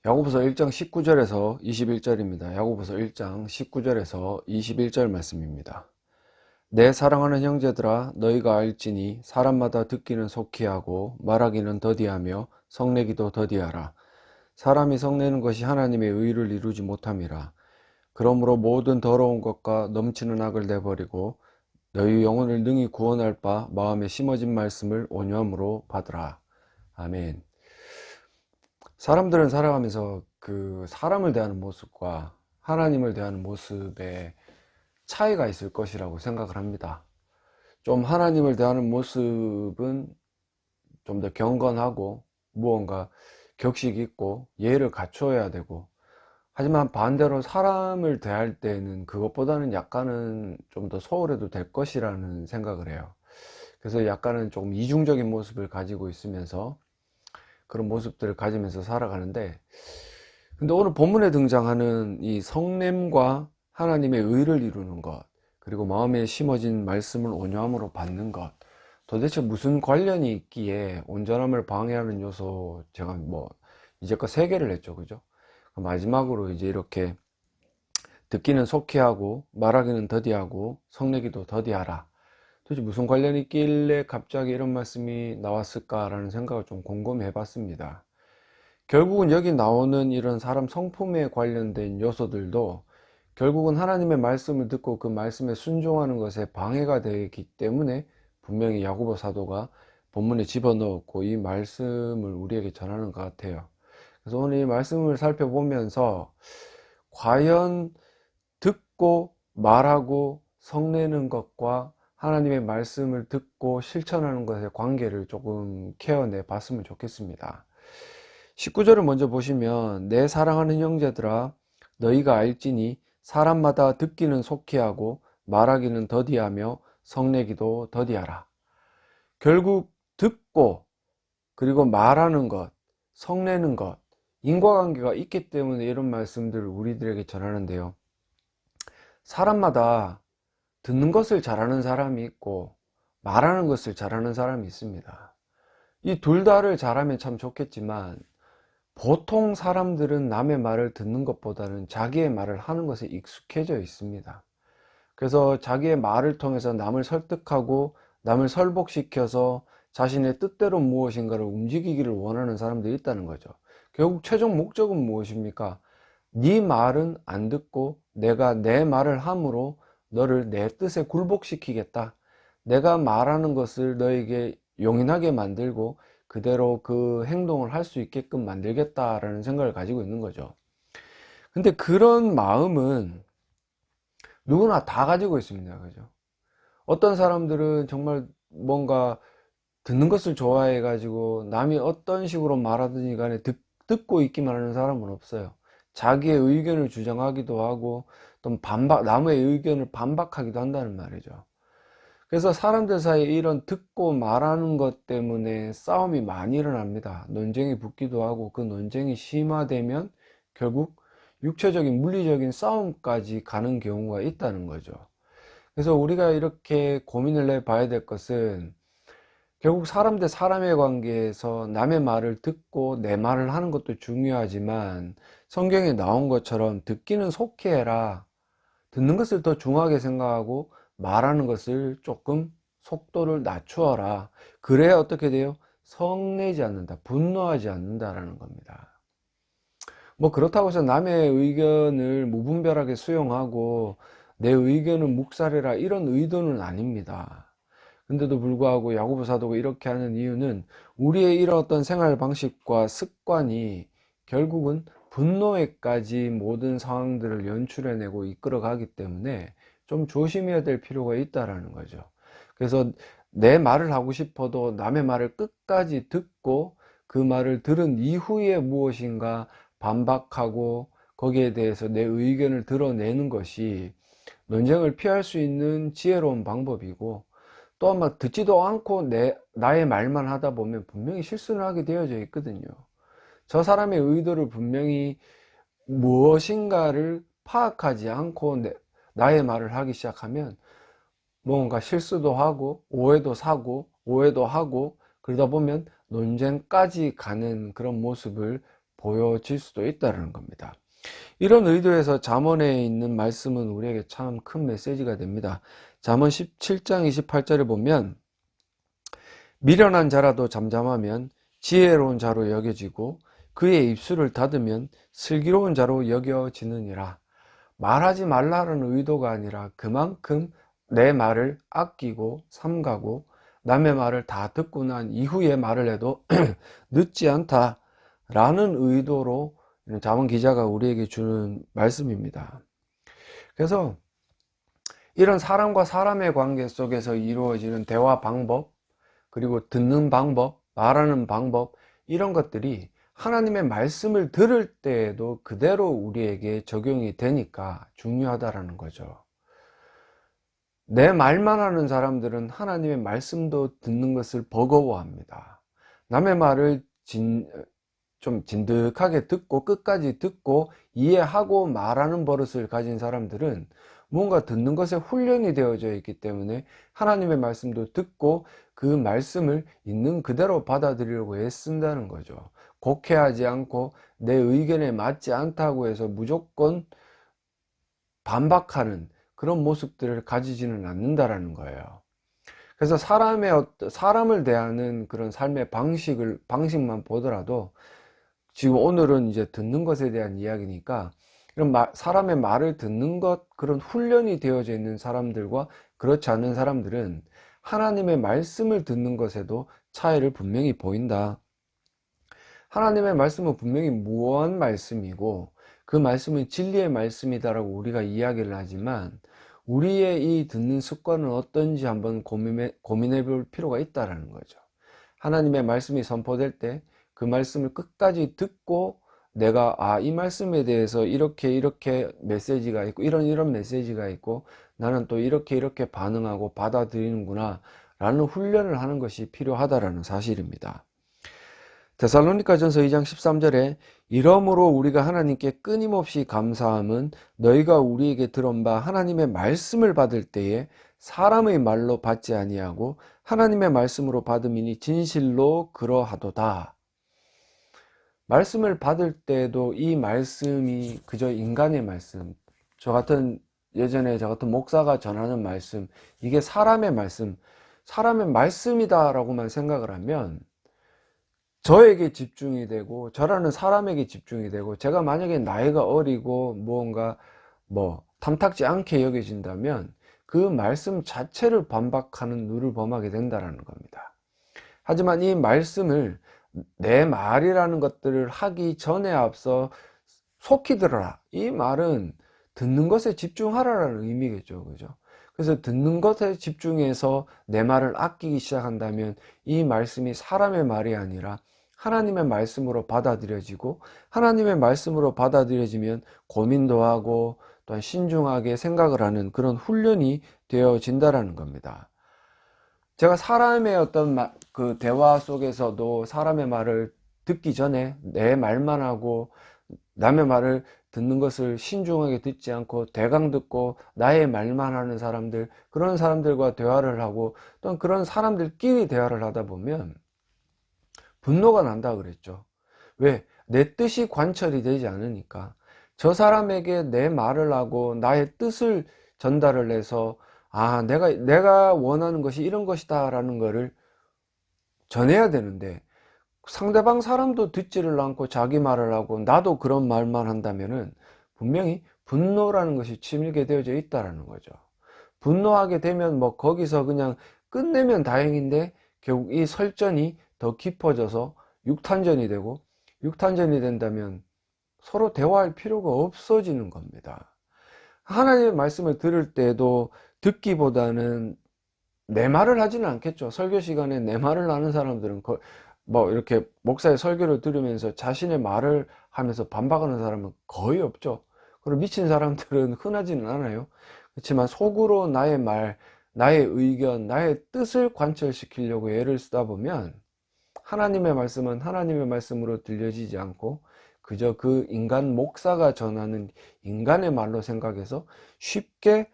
야고보서 1장 19절에서 21절입니다. 야고보서 1장 19절에서 21절 말씀입니다. 내 사랑하는 형제들아 너희가 알지니 사람마다 듣기는 속히하고 말하기는 더디하며 성내기도 더디하라. 사람이 성내는 것이 하나님의 의를 이루지 못함이라. 그러므로 모든 더러운 것과 넘치는 악을 내버리고 너희 영혼을 능히 구원할 바 마음에 심어진 말씀을 온유함으로 받으라. 아멘. 사람들은 살아가면서 그 사람을 대하는 모습과 하나님을 대하는 모습에 차이가 있을 것이라고 생각을 합니다. 좀 하나님을 대하는 모습은 좀 더 경건하고 무언가 격식 있고 예를 갖춰야 되고, 하지만 반대로 사람을 대할 때는 그것보다는 약간은 좀 더 소홀해도 될 것이라는 생각을 해요. 그래서 약간은 조금 이중적인 모습을 가지고 있으면서 그런 모습들을 가지면서 살아가는데, 근데 오늘 본문에 등장하는 이 성냄과 하나님의 의를 이루는 것, 그리고 마음에 심어진 말씀을 온유함으로 받는 것, 도대체 무슨 관련이 있기에 온전함을 방해하는 요소, 제가 이제껏 세 개를 했죠, 그죠? 마지막으로 이제 이렇게 듣기는 속히하고 말하기는 더디하고 성내기도 더디하라. 도대체 무슨 관련이 있길래 갑자기 이런 말씀이 나왔을까라는 생각을 좀 곰곰이 해봤습니다. 결국은 여기 나오는 이런 사람 성품에 관련된 요소들도 결국은 하나님의 말씀을 듣고 그 말씀에 순종하는 것에 방해가 되기 때문에 분명히 야고보 사도가 본문에 집어넣었고 이 말씀을 우리에게 전하는 것 같아요. 그래서 오늘 이 말씀을 살펴보면서 과연 듣고 말하고 성내는 것과 하나님의 말씀을 듣고 실천하는 것의 관계를 조금 케어내 봤으면 좋겠습니다. 19절을 먼저 보시면 내 사랑하는 형제들아 너희가 알지니 사람마다 듣기는 속히하고 말하기는 더디하며 성내기도 더디하라. 결국 듣고 그리고 말하는 것, 성내는 것, 인과관계가 있기 때문에 이런 말씀들을 우리들에게 전하는데요. 사람마다 듣는 것을 잘하는 사람이 있고 말하는 것을 잘하는 사람이 있습니다. 이 둘 다를 잘하면 참 좋겠지만 보통 사람들은 남의 말을 듣는 것보다는 자기의 말을 하는 것에 익숙해져 있습니다. 그래서 자기의 말을 통해서 남을 설득하고 남을 설복시켜서 자신의 뜻대로 무엇인가를 움직이기를 원하는 사람들이 있다는 거죠. 결국 최종 목적은 무엇입니까? 네 말은 안 듣고 내가 내 말을 함으로 너를 내 뜻에 굴복시키겠다. 내가 말하는 것을 너에게 용인하게 만들고 그대로 그 행동을 할 수 있게끔 만들겠다라는 생각을 가지고 있는 거죠. 근데 그런 마음은 누구나 다 가지고 있습니다. 그죠? 어떤 사람들은 정말 뭔가 듣는 것을 좋아해 가지고 남이 어떤 식으로 말하든지 간에 듣고 있기만 하는 사람은 없어요. 자기의 의견을 주장하기도 하고 또 남의 의견을 반박하기도 한다는 말이죠. 그래서 사람들 사이에 이런 듣고 말하는 것 때문에 싸움이 많이 일어납니다. 논쟁이 붙기도 하고 그 논쟁이 심화되면 결국 육체적인 물리적인 싸움까지 가는 경우가 있다는 거죠. 그래서 우리가 이렇게 고민을 해봐야 될 것은 결국 사람 대 사람의 관계에서 남의 말을 듣고 내 말을 하는 것도 중요하지만 성경에 나온 것처럼 듣기는 속히 해라. 듣는 것을 더 중요하게 생각하고 말하는 것을 조금 속도를 낮추어라. 그래야 어떻게 돼요? 성내지 않는다. 분노하지 않는다라는 겁니다. 그렇다고 해서 남의 의견을 무분별하게 수용하고 내 의견은 묵살해라 이런 의도는 아닙니다. 근데도 불구하고 야고보 사도가 이렇게 하는 이유는 우리의 이런 어떤 생활 방식과 습관이 결국은 분노에까지 모든 상황들을 연출해내고 이끌어가기 때문에 좀 조심해야 될 필요가 있다라는 거죠. 그래서 내 말을 하고 싶어도 남의 말을 끝까지 듣고 그 말을 들은 이후에 무엇인가 반박하고 거기에 대해서 내 의견을 드러내는 것이 논쟁을 피할 수 있는 지혜로운 방법이고, 또 아마 듣지도 않고 나의 말만 하다 보면 분명히 실수를 하게 되어져 있거든요. 저 사람의 의도를 분명히 무엇인가를 파악하지 않고 나의 말을 하기 시작하면 뭔가 실수도 하고 오해도 사고 오해도 하고 그러다 보면 논쟁까지 가는 그런 모습을 보여질 수도 있다는 겁니다. 이런 의도에서 잠언에 있는 말씀은 우리에게 참 큰 메시지가 됩니다. 잠언 17장 28절에 보면 미련한 자라도 잠잠하면 지혜로운 자로 여겨지고 그의 입술을 닫으면 슬기로운 자로 여겨지느니라. 말하지 말라는 의도가 아니라 그만큼 내 말을 아끼고 삼가고 남의 말을 다 듣고 난 이후에 말을 해도 늦지 않다라는 의도로 잠언 기자가 우리에게 주는 말씀입니다. 그래서 이런 사람과 사람의 관계 속에서 이루어지는 대화 방법, 그리고 듣는 방법, 말하는 방법, 이런 것들이 하나님의 말씀을 들을 때에도 그대로 우리에게 적용이 되니까 중요하다라는 거죠. 내 말만 하는 사람들은 하나님의 말씀도 듣는 것을 버거워합니다. 남의 말을 좀 진득하게 듣고 끝까지 듣고 이해하고 말하는 버릇을 가진 사람들은 무언가 듣는 것에 훈련이 되어져 있기 때문에 하나님의 말씀도 듣고 그 말씀을 있는 그대로 받아들이려고 애쓴다는 거죠. 곡해하지 않고 내 의견에 맞지 않다고 해서 무조건 반박하는 그런 모습들을 가지지는 않는다라는 거예요. 그래서 사람을 대하는 그런 삶의 방식만 보더라도 지금 오늘은 이제 듣는 것에 대한 이야기니까 이런 사람의 말을 듣는 것, 그런 훈련이 되어져 있는 사람들과 그렇지 않은 사람들은 하나님의 말씀을 듣는 것에도 차이를 분명히 보인다. 하나님의 말씀은 분명히 무언 말씀이고 그 말씀은 진리의 말씀이다라고 우리가 이야기를 하지만 우리의 이 듣는 습관은 어떤지 한번 고민해 볼 필요가 있다는 거죠. 하나님의 말씀이 선포될 때 그 말씀을 끝까지 듣고 내가 이 말씀에 대해서 이렇게 메시지가 있고 이런 메시지가 있고 나는 또 이렇게 반응하고 받아들이는구나 라는 훈련을 하는 것이 필요하다라는 사실입니다. 데살로니가전서 2장 13절에 이러므로 우리가 하나님께 끊임없이 감사함은 너희가 우리에게 들은 바 하나님의 말씀을 받을 때에 사람의 말로 받지 아니하고 하나님의 말씀으로 받음이니 진실로 그러하도다. 말씀을 받을 때도 이 말씀이 그저 인간의 말씀, 예전에 저 같은 목사가 전하는 말씀, 이게 사람의 말씀이다라고만 생각을 하면 저에게 집중이 되고 저라는 사람에게 집중이 되고 제가 만약에 나이가 어리고 무언가 탐탁지 않게 여겨진다면 그 말씀 자체를 반박하는 누를 범하게 된다는 겁니다. 하지만 이 말씀을 내 말이라는 것들을 하기 전에 앞서 속히 들어라. 이 말은 듣는 것에 집중하라는 의미겠죠. 그죠? 그래서 듣는 것에 집중해서 내 말을 아끼기 시작한다면 이 말씀이 사람의 말이 아니라 하나님의 말씀으로 받아들여지고 하나님의 말씀으로 받아들여지면 고민도 하고 또한 신중하게 생각을 하는 그런 훈련이 되어진다라는 겁니다. 제가 사람의 어떤 그 대화 속에서도 사람의 말을 듣기 전에 내 말만 하고 남의 말을 듣는 것을 신중하게 듣지 않고 대강 듣고 나의 말만 하는 사람들, 그런 사람들과 대화를 하고 또는 그런 사람들끼리 대화를 하다 보면 분노가 난다 그랬죠. 왜? 내 뜻이 관철이 되지 않으니까. 저 사람에게 내 말을 하고 나의 뜻을 전달을 해서 내가 원하는 것이 이런 것이다 라는 거를 전해야 되는데 상대방 사람도 듣지를 않고 자기 말을 하고 나도 그런 말만 한다면은 분명히 분노라는 것이 치밀게 되어져 있다라는 거죠. 분노하게 되면 거기서 그냥 끝내면 다행인데 결국 이 설전이 더 깊어져서 육탄전이 되고 육탄전이 된다면 서로 대화할 필요가 없어지는 겁니다. 하나님의 말씀을 들을 때도 듣기보다는 내 말을 하지는 않겠죠. 설교 시간에 내 말을 하는 사람들은 이렇게 목사의 설교를 들으면서 자신의 말을 하면서 반박하는 사람은 거의 없죠. 그리고 미친 사람들은 흔하지는 않아요. 그렇지만 속으로 나의 말, 나의 의견, 나의 뜻을 관철시키려고 애를 쓰다 보면 하나님의 말씀은 하나님의 말씀으로 들려지지 않고 그저 그 인간 목사가 전하는 인간의 말로 생각해서 쉽게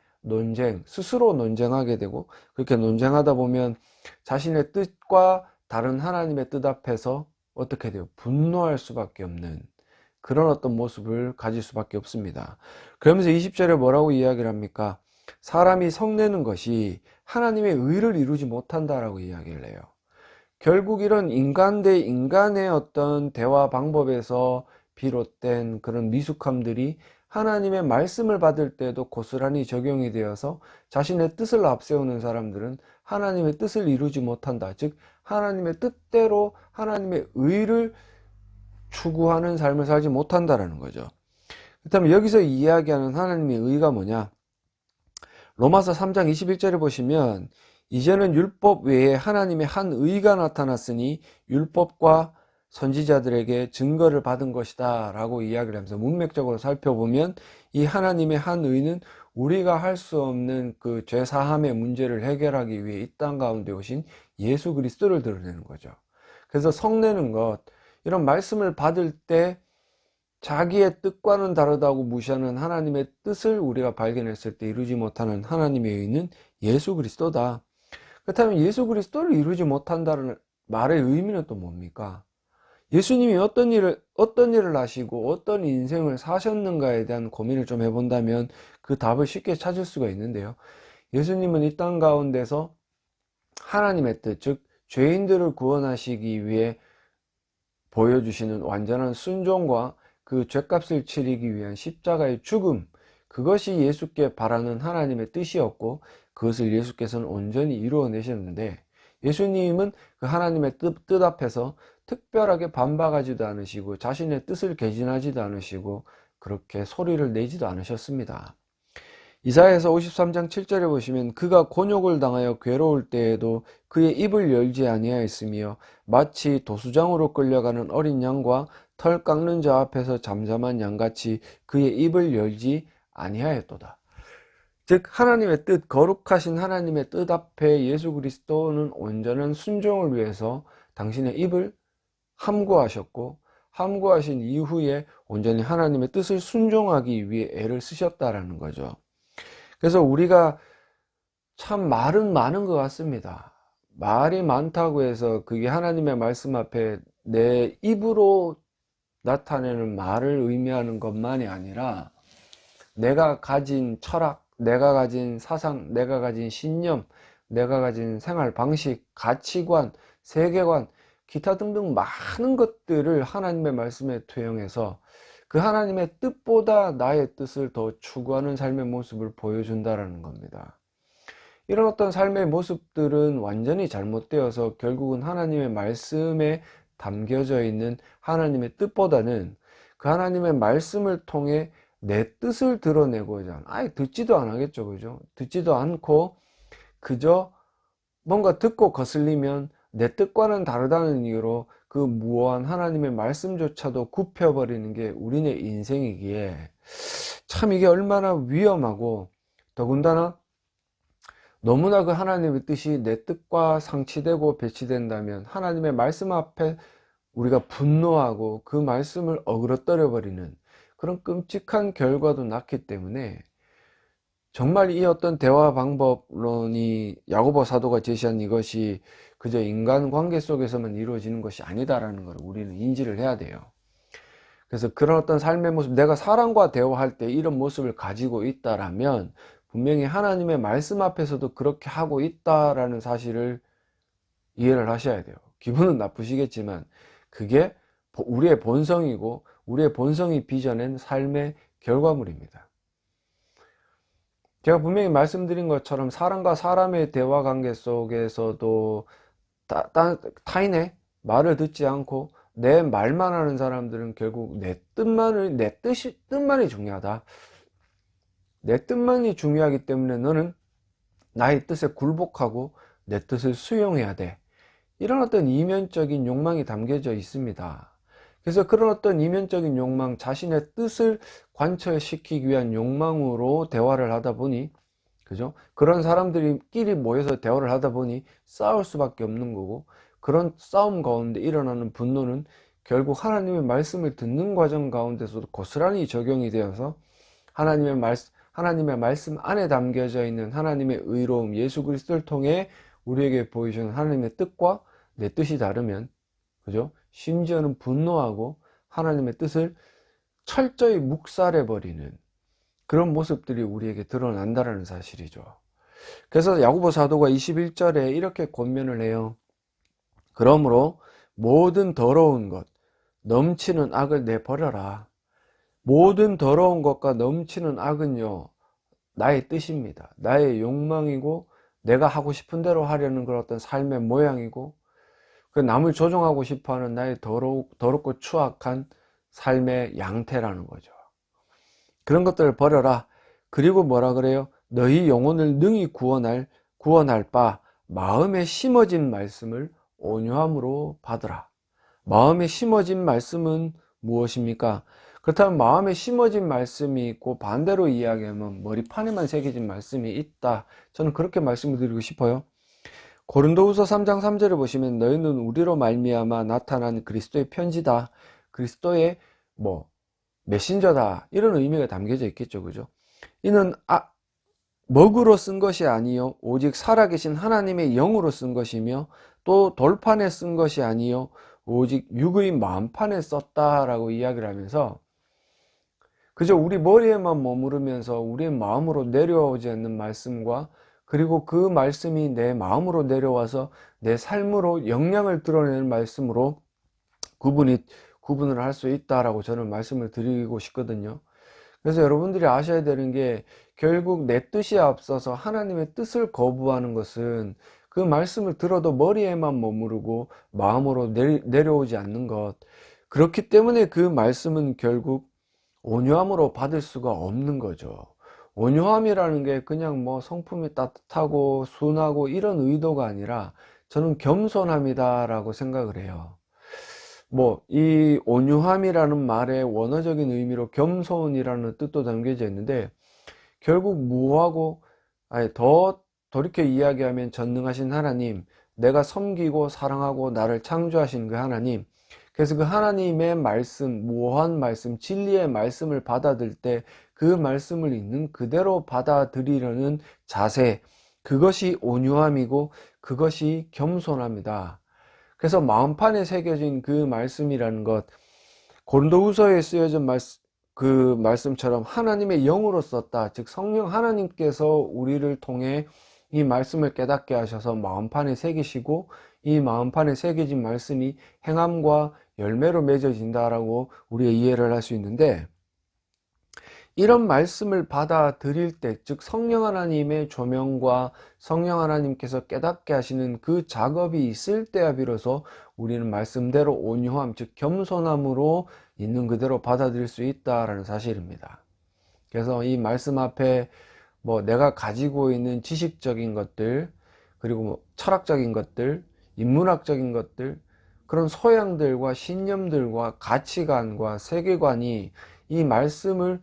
스스로 논쟁하게 되고 그렇게 논쟁하다 보면 자신의 뜻과 다른 하나님의 뜻 앞에서 어떻게 돼요? 분노할 수밖에 없는 그런 어떤 모습을 가질 수밖에 없습니다. 그러면서 20절에 뭐라고 이야기를 합니까? 사람이 성내는 것이 하나님의 의를 이루지 못한다라고 이야기를 해요. 결국 이런 인간 대 인간의 어떤 대화 방법에서 비롯된 그런 미숙함들이 하나님의 말씀을 받을 때도 고스란히 적용이 되어서 자신의 뜻을 앞세우는 사람들은 하나님의 뜻을 이루지 못한다. 즉 하나님의 뜻대로 하나님의 의를 추구하는 삶을 살지 못한다라는 거죠. 그렇다면 여기서 이야기하는 하나님의 의가 뭐냐? 로마서 3장 21절에 보시면 이제는 율법 외에 하나님의 한 의가 나타났으니 율법과 선지자들에게 증거를 받은 것이다 라고 이야기를 하면서 문맥적으로 살펴보면 이 하나님의 한 의는 우리가 할 수 없는 그 죄사함의 문제를 해결하기 위해 이 땅 가운데 오신 예수 그리스도를 드러내는 거죠. 그래서 성내는 것, 이런 말씀을 받을 때 자기의 뜻과는 다르다고 무시하는 하나님의 뜻을 우리가 발견했을 때 이루지 못하는 하나님의 의는 예수 그리스도다. 그렇다면 예수 그리스도를 이루지 못한다는 말의 의미는 또 뭡니까? 예수님이 어떤 일을 하시고 어떤 인생을 사셨는가에 대한 고민을 좀 해본다면 그 답을 쉽게 찾을 수가 있는데요. 예수님은 이 땅 가운데서 하나님의 뜻, 즉 죄인들을 구원하시기 위해 보여주시는 완전한 순종과 그 죄값을 치르기 위한 십자가의 죽음, 그것이 예수께 바라는 하나님의 뜻이었고 그것을 예수께서는 온전히 이루어내셨는데 예수님은 그 하나님의 뜻 앞에서 특별하게 반박하지도 않으시고 자신의 뜻을 개진하지도 않으시고 그렇게 소리를 내지도 않으셨습니다. 이사야서 53장 7절에 보시면 그가 곤욕을 당하여 괴로울 때에도 그의 입을 열지 아니하였으며 마치 도수장으로 끌려가는 어린 양과 털 깎는 자 앞에서 잠잠한 양같이 그의 입을 열지 아니하였도다. 즉 하나님의 뜻, 거룩하신 하나님의 뜻 앞에 예수 그리스도는 온전한 순종을 위해서 당신의 입을 함구하셨고 함구하신 이후에 온전히 하나님의 뜻을 순종하기 위해 애를 쓰셨다라는 거죠. 그래서 우리가 참 말은 많은 것 같습니다. 말이 많다고 해서 그게 하나님의 말씀 앞에 내 입으로 나타내는 말을 의미하는 것만이 아니라 내가 가진 철학, 내가 가진 사상, 내가 가진 신념, 내가 가진 생활 방식, 가치관, 세계관, 기타 등등 많은 것들을 하나님의 말씀에 투영해서 그 하나님의 뜻보다 나의 뜻을 더 추구하는 삶의 모습을 보여준다는 겁니다. 이런 어떤 삶의 모습들은 완전히 잘못되어서 결국은 하나님의 말씀에 담겨져 있는 하나님의 뜻보다는 그 하나님의 말씀을 통해 내 뜻을 드러내고자 하는, 아예 듣지도 안 하겠죠, 그죠? 듣지도 않고 그저 뭔가 듣고 거슬리면 내 뜻과는 다르다는 이유로 그 무오한 하나님의 말씀조차도 굽혀버리는 게 우리네 인생이기에 참 이게 얼마나 위험하고 더군다나 너무나 그 하나님의 뜻이 내 뜻과 상치되고 배치된다면 하나님의 말씀 앞에 우리가 분노하고 그 말씀을 어그러뜨려 버리는 그런 끔찍한 결과도 낳기 때문에 정말 이 어떤 대화 방법론이 야고보 사도가 제시한 이것이 그저 인간관계 속에서만 이루어지는 것이 아니다라는 걸 우리는 인지를 해야 돼요. 그래서 그런 어떤 삶의 모습, 내가 사람과 대화할 때 이런 모습을 가지고 있다라면 분명히 하나님의 말씀 앞에서도 그렇게 하고 있다라는 사실을 이해를 하셔야 돼요. 기분은 나쁘시겠지만 그게 우리의 본성이고 우리의 본성이 빚어낸 삶의 결과물입니다. 제가 분명히 말씀드린 것처럼 사람과 사람의 대화 관계 속에서도 타인의 말을 듣지 않고 내 말만 하는 사람들은 결국 내 뜻만이 중요하다. 내 뜻만이 중요하기 때문에 너는 나의 뜻에 굴복하고 내 뜻을 수용해야 돼. 이런 어떤 이면적인 욕망이 담겨져 있습니다. 그래서 그런 어떤 이면적인 욕망, 자신의 뜻을 관철시키기 위한 욕망으로 대화를 하다 보니, 그죠? 그런 사람들끼리 모여서 대화를 하다 보니 싸울 수밖에 없는 거고, 그런 싸움 가운데 일어나는 분노는 결국 하나님의 말씀을 듣는 과정 가운데서도 고스란히 적용이 되어서 하나님의 말씀 안에 담겨져 있는 하나님의 의로움, 예수 그리스도를 통해 우리에게 보여주는 하나님의 뜻과 내 뜻이 다르면, 그죠? 심지어는 분노하고 하나님의 뜻을 철저히 묵살해버리는 그런 모습들이 우리에게 드러난다는 사실이죠. 그래서 야고보 사도가 21절에 이렇게 권면을 해요. 그러므로 모든 더러운 것, 넘치는 악을 내버려라. 모든 더러운 것과 넘치는 악은요, 나의 뜻입니다. 나의 욕망이고 내가 하고 싶은 대로 하려는 그런 어떤 삶의 모양이고 그 남을 조종하고 싶어하는 나의 더럽고 추악한 삶의 양태라는 거죠. 그런 것들을 버려라. 그리고 뭐라 그래요? 너희 영혼을 능히 구원할 바 마음에 심어진 말씀을 온유함으로 받으라. 마음에 심어진 말씀은 무엇입니까? 그렇다면 마음에 심어진 말씀이 있고 반대로 이야기하면 머리판에만 새겨진 말씀이 있다. 저는 그렇게 말씀을 드리고 싶어요. 고린도후서 3장 3절을 보시면 너희는 우리로 말미암아 나타난 그리스도의 편지다. 그리스도의 메신저다. 이런 의미가 담겨져 있겠죠. 그죠? 이는 먹으로 쓴 것이 아니요 오직 살아계신 하나님의 영으로 쓴 것이며 또 돌판에 쓴 것이 아니요 오직 육의 마음판에 썼다라고 이야기를 하면서 그저 우리 머리에만 머무르면서 우리의 마음으로 내려오지 않는 말씀과 그리고 그 말씀이 내 마음으로 내려와서 내 삶으로 영향을 드러내는 말씀으로 구분을 할 수 있다라고 저는 말씀을 드리고 싶거든요. 그래서 여러분들이 아셔야 되는 게 결국 내 뜻이 앞서서 하나님의 뜻을 거부하는 것은 그 말씀을 들어도 머리에만 머무르고 마음으로 내려오지 않는 것. 그렇기 때문에 그 말씀은 결국 온유함으로 받을 수가 없는 거죠. 온유함이라는 게 그냥 성품이 따뜻하고 순하고 이런 의도가 아니라 저는 겸손함이다라고 생각을 해요. 이 온유함이라는 말의 원어적인 의미로 겸손이라는 뜻도 담겨져 있는데 결국 무하고 더 돌이켜 이야기하면 전능하신 하나님, 내가 섬기고 사랑하고 나를 창조하신 그 하나님, 그래서 그 하나님의 말씀, 무한 말씀, 진리의 말씀을 받아들일 때 그 말씀을 있는 그대로 받아들이려는 자세, 그것이 온유함이고 그것이 겸손합니다. 그래서 마음판에 새겨진 그 말씀이라는 것, 고린도후서에 쓰여진 그 말씀처럼 하나님의 영으로 썼다. 즉 성령 하나님께서 우리를 통해 이 말씀을 깨닫게 하셔서 마음판에 새기시고 이 마음판에 새겨진 말씀이 행함과 열매로 맺어진다라고 우리가 이해를 할 수 있는데, 이런 말씀을 받아들일 때, 즉 성령 하나님의 조명과 성령 하나님께서 깨닫게 하시는 그 작업이 있을 때야 비로소 우리는 말씀대로 온유함, 즉 겸손함으로 있는 그대로 받아들일 수 있다라는 사실입니다. 그래서 이 말씀 앞에 내가 가지고 있는 지식적인 것들, 그리고 철학적인 것들, 인문학적인 것들, 그런 소양들과 신념들과 가치관과 세계관이 이 말씀을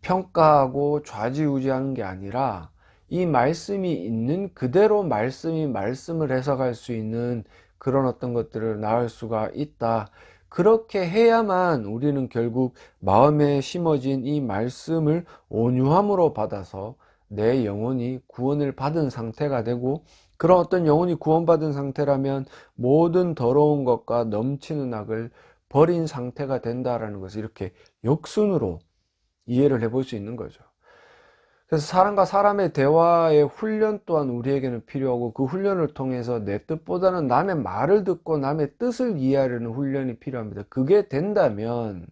평가하고 좌지우지하는 게 아니라 이 말씀이 있는 그대로 말씀이 말씀을 해석할 수 있는 그런 어떤 것들을 낳을 수가 있다. 그렇게 해야만 우리는 결국 마음에 심어진 이 말씀을 온유함으로 받아서 내 영혼이 구원을 받은 상태가 되고, 그런 어떤 영혼이 구원받은 상태라면 모든 더러운 것과 넘치는 악을 버린 상태가 된다라는 것을 이렇게 역순으로 이해를 해볼 수 있는 거죠. 그래서 사람과 사람의 대화의 훈련 또한 우리에게는 필요하고, 그 훈련을 통해서 내 뜻보다는 남의 말을 듣고 남의 뜻을 이해하려는 훈련이 필요합니다. 그게 된다면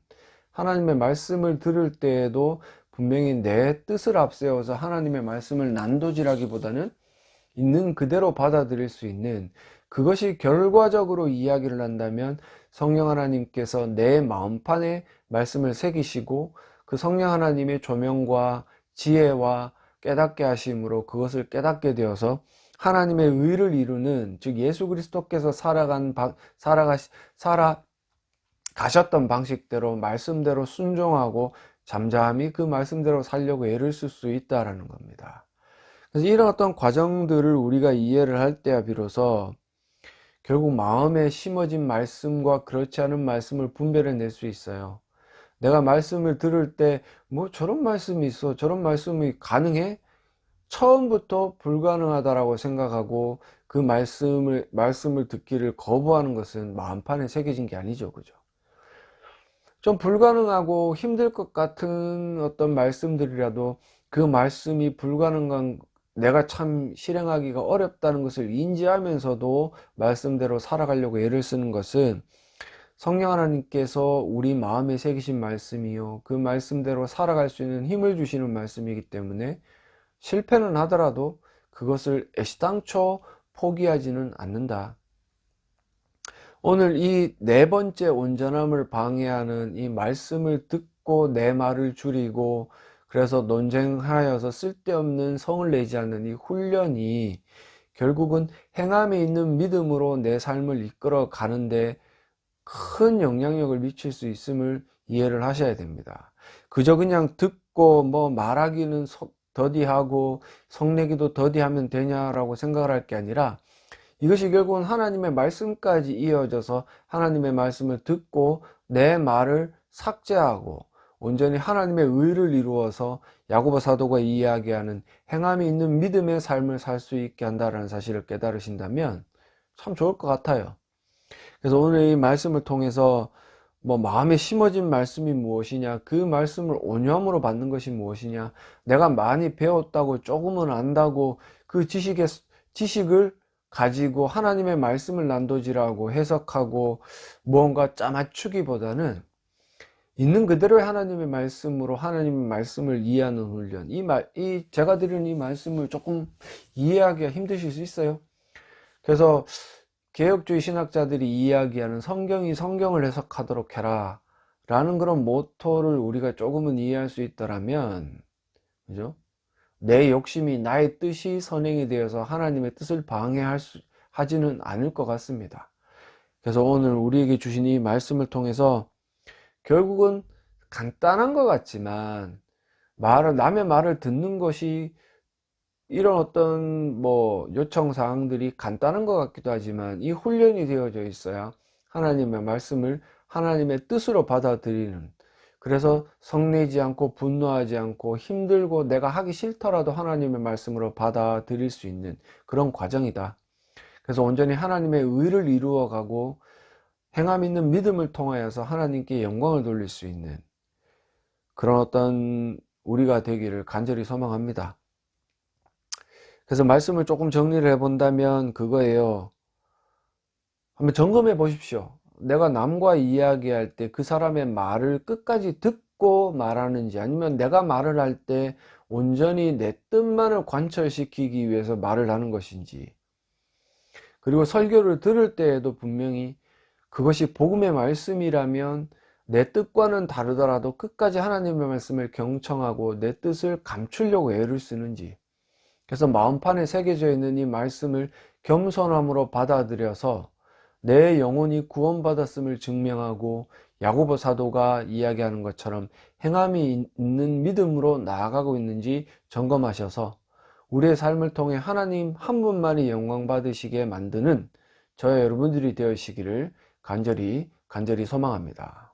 하나님의 말씀을 들을 때에도 분명히 내 뜻을 앞세워서 하나님의 말씀을 난도질하기보다는 있는 그대로 받아들일 수 있는, 그것이 결과적으로 이야기를 한다면 성령 하나님께서 내 마음판에 말씀을 새기시고 그 성령 하나님의 조명과 지혜와 깨닫게 하심으로 그것을 깨닫게 되어서 하나님의 의를 이루는, 즉 예수 그리스도께서 살아가셨던 방식대로 말씀대로 순종하고 잠잠히 그 말씀대로 살려고 애를 쓸 수 있다라는 겁니다. 그래서 이런 어떤 과정들을 우리가 이해를 할 때야 비로소 결국 마음에 심어진 말씀과 그렇지 않은 말씀을 분별해낼 수 있어요. 내가 말씀을 들을 때 저런 말씀이 있어, 저런 말씀이 가능해? 처음부터 불가능하다라고 생각하고 그 말씀을 듣기를 거부하는 것은 마음판에 새겨진 게 아니죠. 그죠? 좀 불가능하고 힘들 것 같은 어떤 말씀들이라도 그 말씀이 불가능한, 내가 참 실행하기가 어렵다는 것을 인지하면서도 말씀대로 살아가려고 애를 쓰는 것은 성령 하나님께서 우리 마음에 새기신 말씀이요, 그 말씀대로 살아갈 수 있는 힘을 주시는 말씀이기 때문에 실패는 하더라도 그것을 애시당초 포기하지는 않는다. 오늘 이 네 번째 온전함을 방해하는 이 말씀을 듣고 내 말을 줄이고 그래서 논쟁하여서 쓸데없는 성을 내지 않는 이 훈련이 결국은 행함에 있는 믿음으로 내 삶을 이끌어 가는데 큰 영향력을 미칠 수 있음을 이해를 하셔야 됩니다. 그저 그냥 듣고 뭐 말하기는 더디하고 성내기도 더디하면 되냐라고 생각을 할 게 아니라, 이것이 결국은 하나님의 말씀까지 이어져서 하나님의 말씀을 듣고 내 말을 삭제하고 온전히 하나님의 의를 이루어서 야고보 사도가 이야기하는 행함이 있는 믿음의 삶을 살 수 있게 한다는 사실을 깨달으신다면 참 좋을 것 같아요. 그래서 오늘 이 말씀을 통해서 뭐 마음에 심어진 말씀이 무엇이냐, 그 말씀을 온유함으로 받는 것이 무엇이냐, 내가 많이 배웠다고 조금은 안다고 그 지식을 가지고 하나님의 말씀을 난도질하고 해석하고 무언가 짜맞추기보다는 있는 그대로의 하나님의 말씀으로 하나님의 말씀을 이해하는 훈련, 제가 드리는 이 말씀을 조금 이해하기가 힘드실 수 있어요. 그래서 개혁주의 신학자들이 이야기하는 성경이 성경을 해석하도록 해라 라는 그런 모토를 우리가 조금은 이해할 수 있더라면, 그죠? 내 욕심이 나의 뜻이 선행이 되어서 하나님의 뜻을 하지는 않을 것 같습니다. 그래서 오늘 우리에게 주신 이 말씀을 통해서 결국은 간단한 것 같지만 남의 말을 듣는 것이, 이런 어떤 뭐 요청사항들이 간단한 것 같기도 하지만 이 훈련이 되어져 있어야 하나님의 말씀을 하나님의 뜻으로 받아들이는, 그래서 성내지 않고 분노하지 않고 힘들고 내가 하기 싫더라도 하나님의 말씀으로 받아들일 수 있는 그런 과정이다. 그래서 온전히 하나님의 의를 이루어가고 행함 있는 믿음을 통하여서 하나님께 영광을 돌릴 수 있는 그런 어떤 우리가 되기를 간절히 소망합니다. 그래서 말씀을 조금 정리를 해본다면 그거예요. 한번 점검해 보십시오. 내가 남과 이야기할 때 그 사람의 말을 끝까지 듣고 말하는지, 아니면 내가 말을 할 때 온전히 내 뜻만을 관철시키기 위해서 말을 하는 것인지, 그리고 설교를 들을 때에도 분명히 그것이 복음의 말씀이라면 내 뜻과는 다르더라도 끝까지 하나님의 말씀을 경청하고 내 뜻을 감추려고 애를 쓰는지, 그래서 마음판에 새겨져 있는 이 말씀을 겸손함으로 받아들여서 내 영혼이 구원받았음을 증명하고 야고보 사도가 이야기하는 것처럼 행함이 있는 믿음으로 나아가고 있는지 점검하셔서 우리의 삶을 통해 하나님 한 분만이 영광 받으시게 만드는 저와 여러분들이 되시기를 간절히 소망합니다.